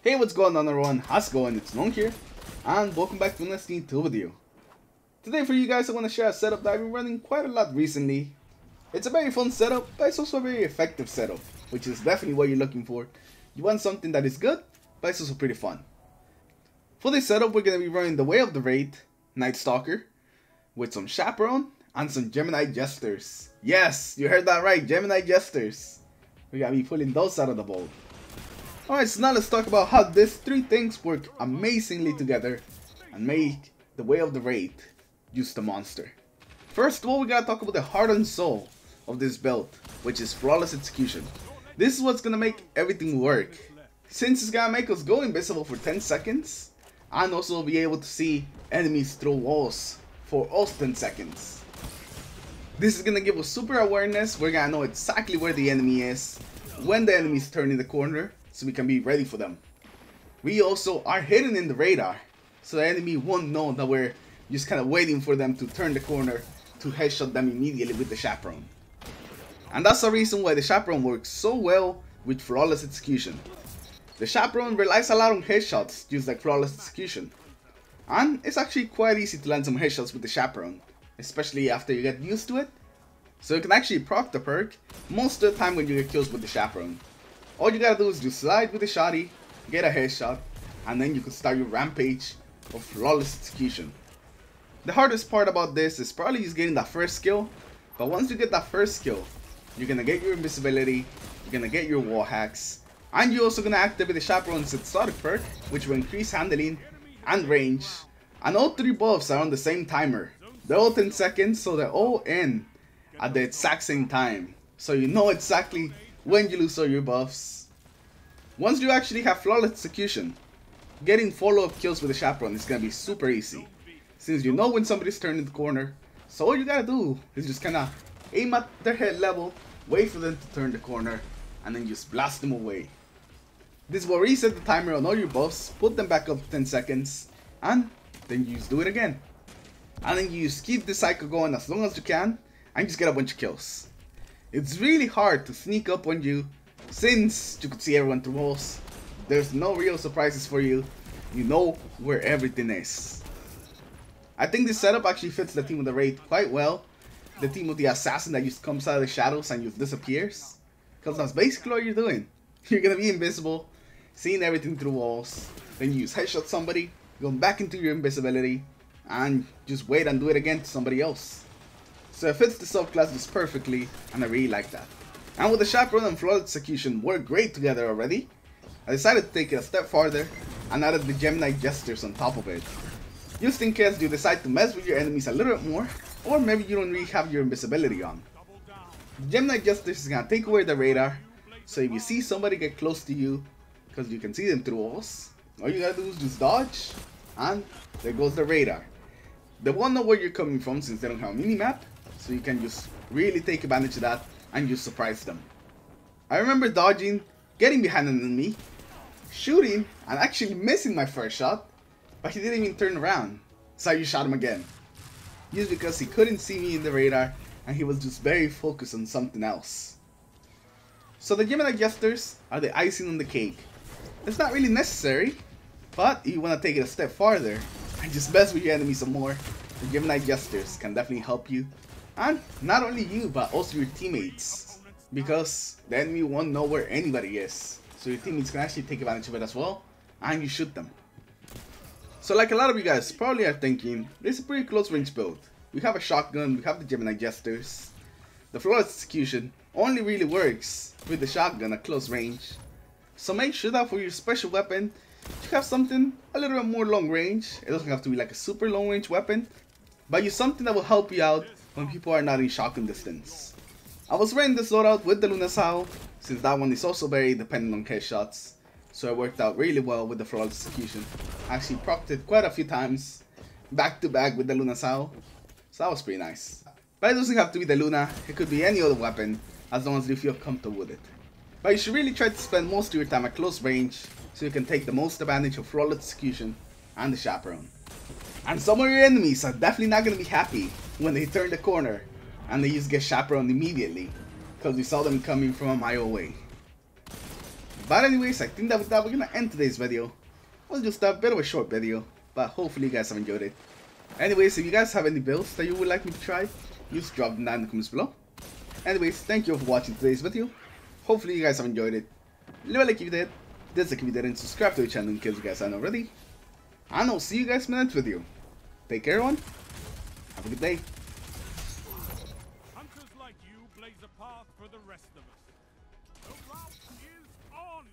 Hey, what's going on everyone? How's it going? It's Long here, and welcome back to another Steam 2 video. Today for you guys I want to share a setup that I've been running quite a lot recently. It's a very fun setup, but it's also a very effective setup, which is definitely what you're looking for. You want something that is good, but it's also pretty fun. For this setup we're going to be running the Way of the Wraith, Night Stalker, with some Chaperone, and some Gemini Jesters. Yes, you heard that right, Gemini Jesters. We gotta be pulling those out of the bowl. Alright, so now let's talk about how these three things work amazingly together and make the Way of the Wraith use the monster. First of all, we gotta talk about the heart and soul of this build, which is Flawless Execution. This is what's gonna make everything work, since it's gonna make us go invisible for 10 seconds and also be able to see enemies through walls for also 10 seconds. This is gonna give us super awareness. We're gonna know exactly where the enemy is when the enemies turn in the corner, so we can be ready for them. We also are hidden in the radar, so the enemy won't know that we're just kind of waiting for them to turn the corner to headshot them immediately with the Chaperone. And that's the reason why the Chaperone works so well with Flawless Execution. The Chaperone relies a lot on headshots, just like Flawless Execution. And it's actually quite easy to land some headshots with the Chaperone, especially after you get used to it. So you can actually proc the perk most of the time when you get kills with the Chaperone. All you gotta do is just slide with the shotty, get a headshot, and then you can start your rampage of Flawless Execution. The hardest part about this is probably just getting that first skill, but once you get that first skill, you're gonna get your invisibility, you're gonna get your wall hacks, and you're also gonna activate the Chaperone's exotic perk, which will increase handling and range. And all three buffs are on the same timer. They're all 10 seconds, so they're all in at the exact same time, so you know exactly when you lose all your buffs. Once you actually have Flawless Execution, getting follow-up kills with the Chaperone is gonna be super easy, since you know when somebody's turning the corner. So all you gotta do is just kinda aim at their head level, wait for them to turn the corner, and then just blast them away. This will reset the timer on all your buffs, put them back up to 10 seconds, and then you just do it again. And then you just keep the cycle going as long as you can, and just get a bunch of kills. It's really hard to sneak up on you, since you could see everyone through walls. There's no real surprises for you. You know where everything is. I think this setup actually fits the team of the Wraith quite well. The team of the assassin that just comes out of the shadows and just disappears. Because that's basically what you're doing. You're gonna be invisible, seeing everything through walls. Then you just headshot somebody, go back into your invisibility, and just wait and do it again to somebody else. So it fits the subclass just perfectly, and I really like that. And with the Chaperone and Flawless Execution work great together already, I decided to take it a step farther and added the Gemini Jesters on top of it. Just in case you decide to mess with your enemies a little bit more, or maybe you don't really have your invisibility on. The Gemini Jesters is gonna take away the radar, so if you see somebody get close to you, because you can see them through walls, all you gotta do is just dodge, and there goes the radar. They won't know where you're coming from since they don't have a mini-map, so you can just really take advantage of that and just surprise them. I remember dodging, getting behind an enemy, shooting, and actually missing my first shot, but he didn't even turn around, so I just shot him again. Just because he couldn't see me in the radar and he was just very focused on something else. So the Gemini Jesters are the icing on the cake. It's not really necessary, but if you want to take it a step farther and just mess with your enemies some more, the Gemini Jesters can definitely help you. And not only you, but also your teammates, because the enemy won't know where anybody is, so your teammates can actually take advantage of it as well, and you shoot them. So like a lot of you guys probably are thinking, this is a pretty close range build. We have a shotgun, we have the Gemini Jesters. The Flawless Execution only really works with the shotgun at close range, so make sure that for your special weapon, you have something a little bit more long range. It doesn't have to be like a super long range weapon, but use something that will help you out when people are not in shotgun distance. I was running this loadout with the Luna Sao, since that one is also very dependent on headshots, so it worked out really well with the Flawless Execution. I actually procced it quite a few times, back to back with the Luna Sao, so that was pretty nice. But it doesn't have to be the Luna, it could be any other weapon, as long as you feel comfortable with it. But you should really try to spend most of your time at close range, so you can take the most advantage of Flawless Execution and the Chaperone. And some of your enemies are definitely not going to be happy when they turn the corner and they just get Chaperoned immediately, because we saw them coming from a mile away. But anyways, I think that with that we're gonna end today's video. It was just a bit of a short video, but hopefully you guys have enjoyed it. Anyways, if you guys have any builds that you would like me to try, just drop them down in the comments below. Anyways, thank you for watching today's video. Hopefully you guys have enjoyed it. Leave a like if you did, dislike if you didn't, subscribe to the channel in case you guys aren't already. And I'll see you guys in the next video. Take care everyone, have a good day. Hunters like you blaze a path for the rest of us. The route is on!